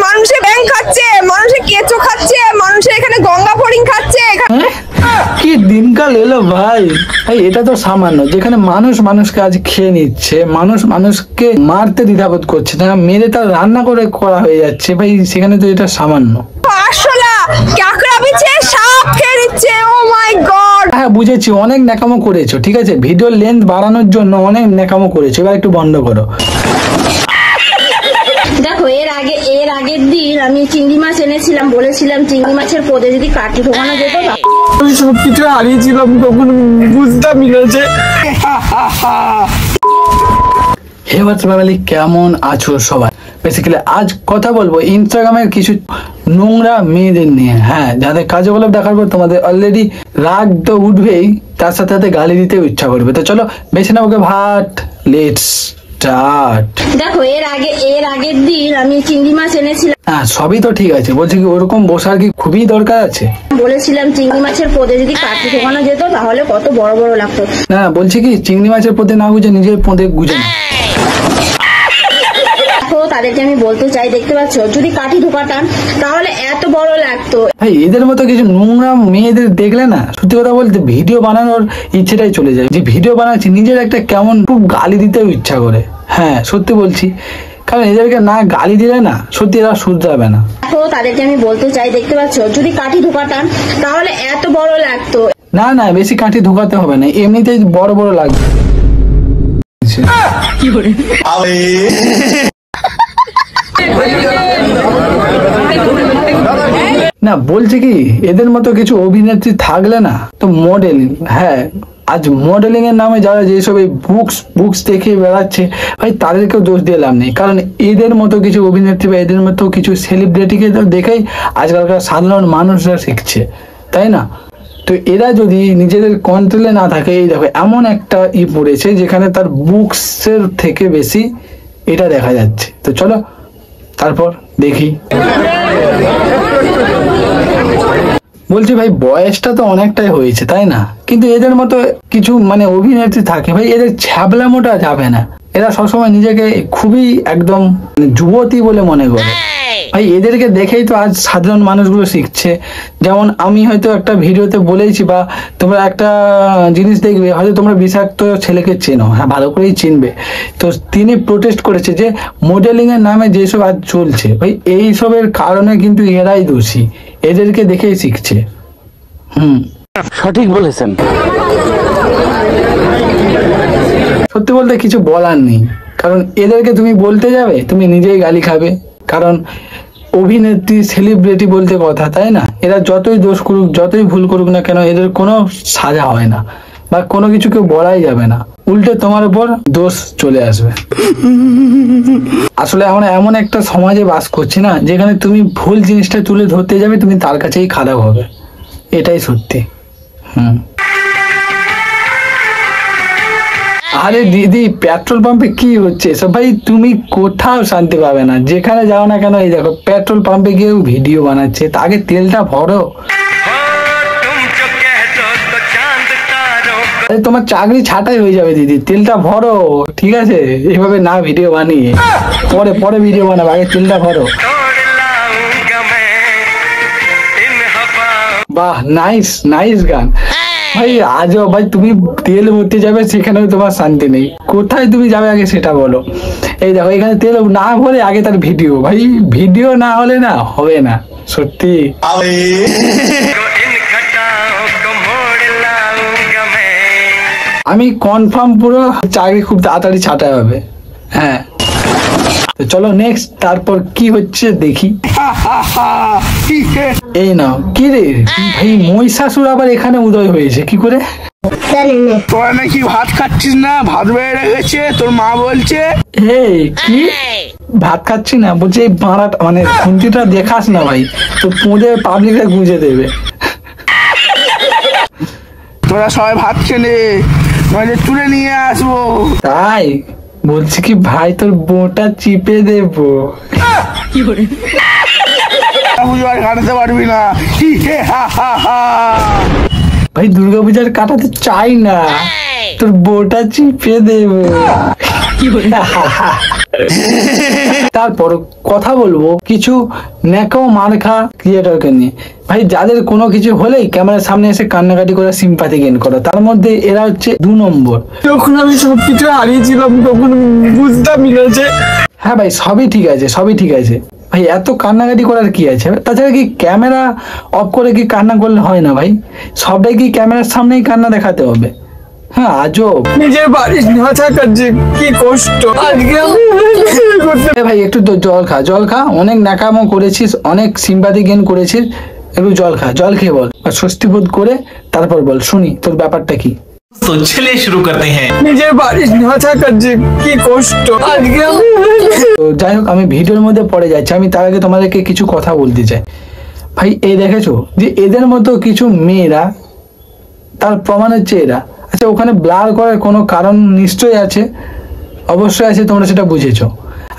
মানুষে ব্যাং খাচ্ছে, মানুষে কেঁচো খাচ্ছে, মানুষে এখানে গঙ্গা ফড়িং খাচ্ছে। কি দিনকাল এলো ভাই। ভাই এটা তো সামান্য, যেখানে মানুষ মানুষকে আজ খেয়ে নিচ্ছে, মানুষ মানুষকে মারতে দ্বিধাবোধ করছে না, মেরে তার রান্না করে করা হয়ে যাচ্ছে ভাই, সেখানে তো এটা সামান্য। আসলে কাকড়া বিছে সাপ খেয়ে নিচ্ছে। ও মাই গড। হ্যাঁ বুঝেছি, অনেক ন্যাকামো করেছো, ঠিক আছে, ভিডিওর লেন্থ বাড়ানোর জন্য অনেক ন্যাকামো করেছো, এবার একটু বন্ধ করো। দেখো এর আগের দিন আমি চিংড়ি মাছ এনেছিলাম, বলেছিলাম চিংড়ি মাছের পদে যদি কাঠি ঢোকানো যেত। আমি সবকিছু হারিয়েছিলাম, তখন বুঝতামই না যে। হে হোয়াটস ফ্যামিলি, কেমন আছো সবাই? বেসিক্যালি আজ কথা বলবো ইনস্টাগ্রামের কিছু নোংরা মেয়েদের নিয়ে। হ্যাঁ, যাদের কাজগুলো দেখার পর তোমাদের অলরেডি রাগ তো উঠবেই, তার সাথে সাথে গালি দিতেও ইচ্ছা করবে। তো চলো বেছে নাও ওকে ভাট, লেটস স্টার্ট। দেখো এর আগের দিন আমি চিংড়ি মাছ এনেছিলাম। হ্যাঁ সবই তো ঠিক আছে, বলছি কি ওরকম বসার কি খুবই দরকার আছে? বলেছিলাম চিংড়ি মাছের পদে যদি কাঠি ঢোকানো যেত তাহলে কত বড় বড় লাগতো। না বলছি কি চিংড়ি মাছের পদে না গুজে নিজের পদে গুজে না। তাদেরকে আমি বলতে চাই, দেখতে পাচ্ছ যদি কাঠি ঢোকাতাম তাহলে এত বড় লাগতো। ভাই এদের মতো কিছু নোংরা মেয়েদের দেখলে না, সত্যি কথা বলতে ভিডিও বানানোর ইচ্ছেটাই চলে যায়। যে ভিডিও বানাচ্ছি নিজের একটা কেমন খুব গালি দিতেও ইচ্ছা করে। হ্যাঁ সত্যি বলছি, কারণ এদেরকে না গালি দিলে না সত্যি এরা শুধরাবে না। তাদেরকে আমি বলতে চাই, দেখতে পাচ্ছ যদি কাঠি ঢোকাতাম তাহলে এত বড় লাগতো। না না বেশি কাঠি ঢোকাতে হবে না, এমনিতেই বড় বড় লাগবে। না বলছে কি এদের মতো কিছু অভিনেত্রী থাকলে না তো মডেলিং, হ্যাঁ আজ মডেলিং এর নামে যারা যেসব এই বুকস দেখে বেড়াচ্ছে ভাই, তাদেরকেও দোষ দিয়ে লাভ নেই। কারণ এদের মতো কিছু অভিনেত্রী বা এদের মতো কিছু সেলিব্রিটিকে তো দেখেই আজকালকার সাধারণ মানুষরা শিখছে, তাই না? তো এরা যদি নিজেদের কন্ট্রোলে না থাকে, এই দেখো এমন একটা পড়েছে যেখানে তার বুকসের থেকে বেশি এটা দেখা যাচ্ছে। তো চলো তারপর দেখি। বলছি ভাই বয়সটা তো অনেকটাই হয়েছে তাই না, কিন্তু এদের মতো কিছু মানে অভিনেত্রী থাকে ভাই, এদের ছ্যাবলামোটা যাবে না। এরা সবসময় নিজেকে খুবই একদম যুবতী বলে মনে করে ভাই, এদেরকে দেখেই তো আজ সাধারণ মানুষগুলো শিখছে। যেমন আমি হয়তো একটা ভিডিওতে বলেছি, বা তোমরা একটা জিনিস দেখবে, হয়তো তোমরা বিষাক্ত ছেলেকে চেনো, হ্যাঁ ভালো করেই চিনবে। তো তিনি প্রোটেস্ট করেছে যে মডেলিং এর নামে যেসব আজ চলছে ভাই, এইসবের কারণে কিন্তু এরাই দোষী, এদেরকে দেখেই শিখছে। সঠিক বলেছেন। সত্যি বলতে কিছু বলার নেই, কারণ এদেরকে তুমি বলতে যাবে তুমি নিজেই গালি খাবে। কারণ অভিনেত্রী সেলিব্রিটি বলতে কথা, তাই না? এরা যতই দোষ করুক যতই ভুল করুক না কেন, এদের কোনো সাজা হয় না বা কোনো কিছু কেউ বলাই যাবে না, উল্টে তোমার উপর দোষ চলে আসবে। আসলে আমরা এমন একটা সমাজে বাস করছি না, যেখানে তুমি ভুল জিনিসটা তুলে ধরতে যাবে তুমি তার কাছেই খারাপ হবে, এটাই সত্যি। আরে দিদি পেট্রোল পাম্পে কি হচ্ছে এসব ভাই? তুমি কোথাও শান্তি পাবে না, যেখানে যাও না কেন এই দেখো পেট্রোল পাম্পে গিয়েও ভিডিও বানাচ্ছে। তা আগে তেলটা ভরো। তোমার চাকরি ছাঁটাই হয়ে যাবে দিদি, তেলটা ভরো, ঠিক আছে? এইভাবে না ভিডিও বানিয়ে পরে ভিডিও বানাবো, আগে তেলটা ভরো। বাহ নাইস গান ভাই। আজও ভাই তুমি তেল ভরতে যাবে, সেখানেও তোমার শান্তি নেই। কোথায় তুমি যাবে আগে সেটা বলো। এই দেখো এখানে তেল না ভরে আগে তার ভিডিও, ভাই ভিডিও না হলে না হবে না সত্যি। আমি কনফার্ম পুরো চাকরি খুব তাড়াতাড়ি ছাঁটাই হবে। হ্যাঁ তো চলো নেক্সট, তারপর কি হচ্ছে দেখি। এই নাও কি রে ভাই, মহিষাসুর আবার এখানে উদয় হয়েছে কি করে? তোরা নাকি ভাত খাচ্ছিস না, ভাত বেড়ে রেখেছে তোর মা বলছে। এই কি ভাত খাচ্ছি না বলছে? এই বাড়াটা মানে খুন্তিটা দেখাস না ভাই, তো পুঁজে পাবলিকরা গুঁজে দেবে। তোরা সবাই ভাত খেলে নইলে তুলে নিয়ে আসবো। তাই বলছি কি ভাই তোর বোটা চিপে দেবো। পুজো আর কাটাতে পারবি না ভাই, দুর্গাপূজার কাটাতে চাই না, তোর বোটা চিপে দেবো। তারপর কথা বলবো কিছু ন্যাকাও মার্কা ক্রিয়েটরকে নিয়ে। ভাই যাদের কোনো কিছু হলেই ক্যামেরার সামনে এসে কান্নাকাটি করে সিম্পাথি গেইন করো, তার মধ্যে এরা হচ্ছে 2 নম্বর। যখন আমি সবকিছু হারিয়েছিলাম তখন বুঝতামই না যে হ্যাঁ ভাই সবই ঠিক আছে, সবই ঠিক আছে ভাই, এত কান্নাকাটি করার কি আছে? তাছাড়া কি ক্যামেরা অফ করে কি কান্না করলে হয় না ভাই? সবটাই কি ক্যামেরার সামনেই কান্না দেখাতে হবে? হ্যাঁ আজব। নিজের বাড়ি না থাকার যে কি কষ্ট আজকে আমি করতে এ ভাই একটু তো জল খা, অনেক ন্যাকামো করেছিস, অনেক সিম্পাথি গেইন করেছিস, একটু জল খা, জল খেয়ে বল আর স্বস্তি বোধ করে তারপর বল, শুনি তোর ব্যাপারটা কি। तो चलिए शुरू करते हैं। নিজের বাড়ি না থাকার যে কি কষ্ট আজকে আমি তো যাই হোক আমি ভিডিওর মধ্যে পড়ে যাচ্ছি, আমি তার আগে তোমাদেরকে কিছু কথা বলতে চাই। ভাই এই দেখেছো যে এদের মতো কিছু মেয়েরা, তার প্রমাণ হচ্ছে এরা। আচ্ছা ওখানে ব্লার করার কোনো কারণ নিশ্চয়ই আছে, অবশ্যই আছে, তোমরা সেটা বুঝেছো।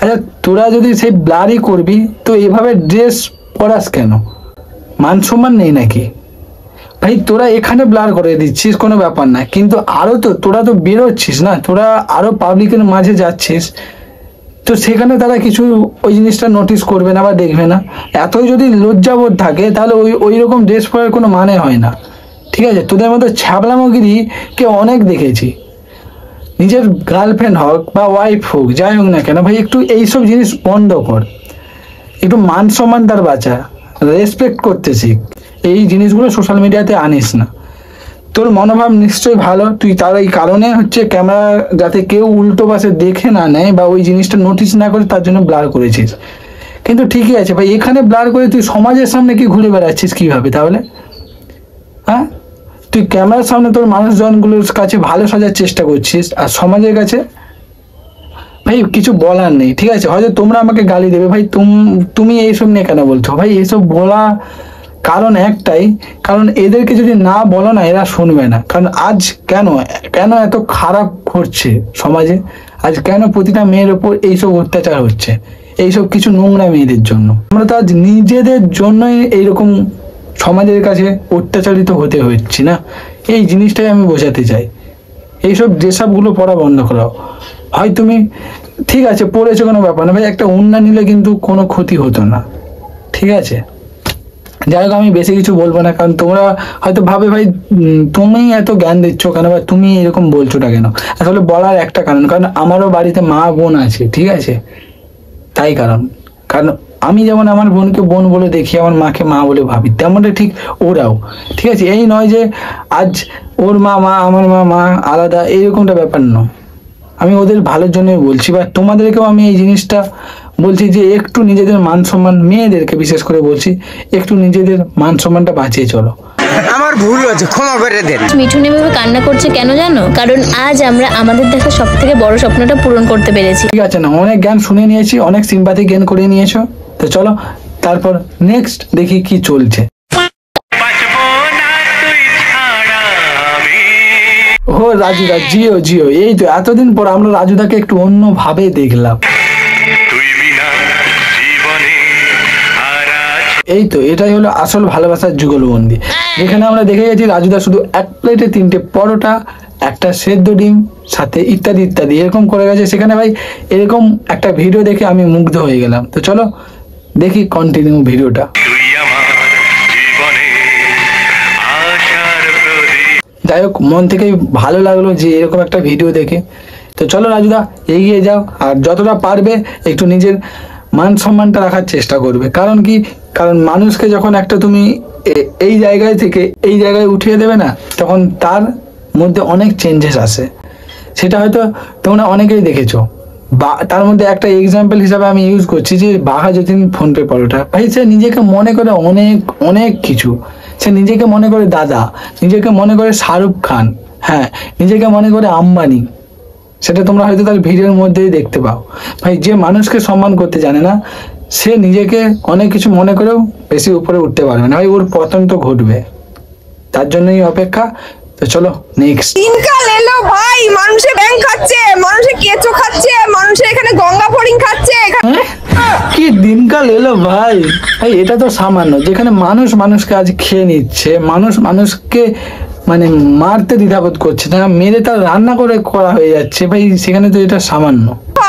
আচ্ছা তোরা যদি সেই ব্লারই করবি তো এভাবে ড্রেস পরাস কেন? মান সম্মান নেই নাকি? ভাই তোরা এখানে ব্লার করে দিচ্ছিস কোনো ব্যাপার না, কিন্তু আরো তো তোরা তো বেরোচ্ছিস না, তোরা আরো পাবলিকের মাঝে যাচ্ছিস, তো সেখানে তারা কিছু ওই জিনিসটা নোটিস করবে না বা দেখবে না? এতই যদি লজ্জাবোধ থাকে তাহলে ওই রকম ড্রেস পরার কোনো মানে হয় না, ঠিক আছে? তোদের মতো ছ্যাবলামগিরিকে অনেক দেখেছি, নিজের গার্লফ্রেন্ড হোক বা ওয়াইফ হোক যাই হোক না কেন ভাই, একটু এইসব জিনিস বন্ধ কর, একটু মান সম্মান তার বাঁচা, রেসপেক্ট করতে শিখ, এই জিনিসগুলো সোশ্যাল মিডিয়াতে আনিস না। তোর মনোভাব নিশ্চয়ই ভালো, তুই তার এই কারণে হচ্ছে ক্যামেরা যাতে কেউ উল্টো পাশে দেখে না নেয় বা ওই জিনিসটা নোটিস না করে তার জন্য ব্লার করেছিস, কিন্তু ঠিকই আছে ভাই, এখানে ব্লার করে তুই সমাজের সামনে কি ঘুরে বেড়াচ্ছিস কিভাবে তাহলে? হ্যাঁ তুই ক্যামেরার সামনে তোর মানুষজনগুলোর কাছে ভালো সাজার চেষ্টা করছিস, আর সমাজের কাছে ভাই কিছু বলার নেই, ঠিক আছে? হয়তো তোমরা আমাকে গালি দেবে ভাই, তুমি এইসব নিয়ে কেন বলছো ভাই? এইসব বলা কারণ একটাই, কারণ এদেরকে যদি না বলো না এরা শুনবে না। কারণ আজ কেন এত খারাপ ঘটছে সমাজে, আজ কেন প্রতিটা মেয়ের ওপর এইসব অত্যাচার হচ্ছে, এইসব কিছু নোংরা মেয়েদের জন্য। আমরা তো আজ নিজেদের জন্যই এইরকম সমাজের কাছে অত্যাচারিত হতে হচ্ছে না, এই জিনিসটাই আমি বোঝাতে চাই। এইসব ড্রেসআপগুলো পরা বন্ধ করাও। হয় তুমি ঠিক আছে পরেছো কোনো ব্যাপার না ভাই, একটা ওড়না নিলে কিন্তু কোনো ক্ষতি হতো না, ঠিক আছে? যাই হোক আমি বেশি কিছু বলবো না, কারণ তোমরা হয়তো ভাবে ভাই তুমি এত জ্ঞান দিচ্ছ কেন বা তুমি এরকম বলছোটা কেন? আসলে বলার একটা কারণ আমারও বাড়িতে মা বোন আছে, ঠিক আছে? তাই কারণ আমি যেমন আমার বোনকে বোন বলে দেখি, আমার মাকে মা বলে ভাবি, তেমনটা ঠিক ওরাও, ঠিক আছে? এই নয় যে আজ ওর মা আমার মা আলাদা, এইরকমটা ব্যাপার নয়। আমি ওদের ভালোর জন্যই বলছি, বা তোমাদেরকেও আমি এই জিনিসটা বলছি যে একটু নিজেদের মান সম্মান, মেয়েদেরকে বিশেষ করে বলছি, একটু নিজেদের মান সম্মানটা বাঁচিয়ে চলো। আমার ভুল হয়েছে, ক্ষমা করে দেন। মিঠুন এভাবে কান্না করছে কেন জানো? কারণ আজ আমরা আমাদের দেখা সব থেকে বড় স্বপ্নটা পূরণ করতে পেরেছি। ঠিক আছে না, অনেক জ্ঞান শুনে নিয়েছি, অনেক সিম্পাথি গেইন করে নিয়েছো, তো চলো তারপর নেক্সট দেখি কি চলছে। ও রাজুদা, জিও এই তো এতদিন পর আমরা রাজুদাকে একটু অন্যভাবে দেখলাম। এই তো এটাই হলো আসল ভালোবাসার যুগলবন্দি, যেখানে আমরা দেখে গেছি রাজুদা শুধু এক প্লেটে 3টে পরোটা, একটা সেদ্ধ ডিম, সাথে ইত্যাদি ইত্যাদি এরকম করে গেছে। সেখানে ভাই এরকম একটা ভিডিও দেখে আমি মুগ্ধ হয়ে গেলাম। তো চলো দেখি কন্টিনিউ ভিডিওটা। যাই হোক মন থেকেই ভালো লাগলো যে এরকম একটা ভিডিও দেখে। তো চলো রাজুদা এগিয়ে যাও, আর যতটা পারবে একটু নিজের মান সম্মানটা রাখার চেষ্টা করবে। কারণ মানুষকে যখন একটা তুমি এই জায়গায় থেকে এই জায়গায় উঠিয়ে দেবে না, তখন তার মধ্যে অনেক চেঞ্জেস আসে। সেটা হয়তো তোমরা অনেকেই দেখেছো, বা তার মধ্যে একটা এক্সাম্পল হিসাবে আমি ইউজ করছি যে বাঘা যতীন ফোনপে পরোটা। ভাই সে নিজেকে মনে করে অনেক কিছু, সে নিজেকে মনে করে দাদা, নিজেকে মনে করে শাহরুখ খান, হ্যাঁ নিজেকে মনে করে আম্বানি। সেটা তোমরা হয়তো তার ভিডিওর মধ্যেই দেখতে পাও। ভাই যে মানুষকে সম্মান করতে জানে না, সে নিজেকে অনেক কিছু মনে করেও বেশি উপরে উঠতে পারবে না ভাই, ওর পতন তো ঘটবে, তার জন্যই অপেক্ষা। তো চলো নেক্সট। দিনকাল এলো ভাই, মানুষে ব্যাং খাচ্ছে, মানুষে কেঁচো খাচ্ছে, মানুষে এখানে গঙ্গা ফড়িং খাচ্ছে। কি দিনকাল এলো ভাই! ভাই এটা তো সামান্য, যেখানে মানুষ মানুষকে আজ খেয়ে নিচ্ছে, মানুষ মানুষকে মানে মারতে দ্বিধাবোধ করছে না, মেরে তার রান্না করে করা হয়ে যাচ্ছে ভাই, সেখানে তো এটা সামান্য।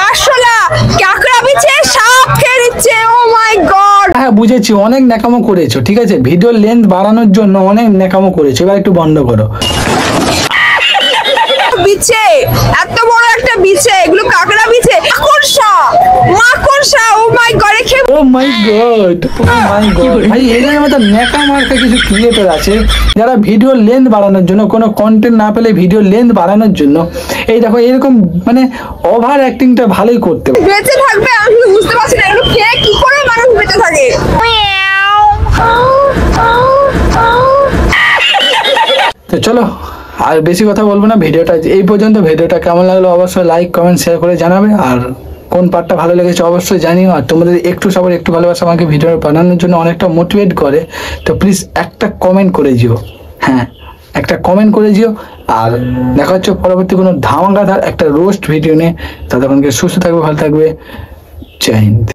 আরশোলা কাঁকড়া বিছে সাপ খেয়ে নিচ্ছে। ও মাই গড। হ্যাঁ বুঝেছি, অনেক ন্যাকামো করেছো, ঠিক আছে, ভিডিওর লেন্থ বাড়ানোর জন্য অনেক ন্যাকামো করেছো, এবার একটু বন্ধ করো। বিছে, এত বড় একটা বিছে, এগুলো কাঁকড়া বিছে। মাকড়সা, মাকড়সা। ও মাই গড, খেয়ে ও মাই গড, ও মাই গড। ভাই এদের মতো ন্যাকা মার্কা কিছু ক্রিয়েটর আছে যারা ভিডিওর লেন্থ বাড়ানোর জন্য, কোনো কন্টেন্ট না পেলে ভিডিওর লেন্থ বাড়ানোর জন্য এই দেখো এরকম মানে ওভার অ্যাক্টিংটা ভালোই করতে পারে। বেঁচে থাকবে, আমি শুধু বুঝতে পারছি না এগুলো খেয়ে কি করে মানুষ বেঁচে থাকে। তো চলো আর বেশি কথা বলবো না, ভিডিওটা এই পর্যন্ত। ভিডিওটা কেমন লাগলো অবশ্যই লাইক কমেন্ট শেয়ার করে জানাবে, আর কোন পার্টটা ভালো লেগেছে অবশ্যই জানিও। আর তোমাদের একটু সাপোর্ট, একটু ভালোবাসা আমাকে ভিডিও বানানোর জন্য অনেকটা মোটিভেট করে। তো প্লিজ একটা কমেন্ট করে দিও, হ্যাঁ একটা কমেন্ট করে দিও। আর দেখা হচ্ছে পরবর্তী কোনো ধামাকাদার একটা রোস্ট ভিডিও নিয়ে। ততক্ষণকে সুস্থ থাকবে, ভালো থাকবে, জয় হিন্দ।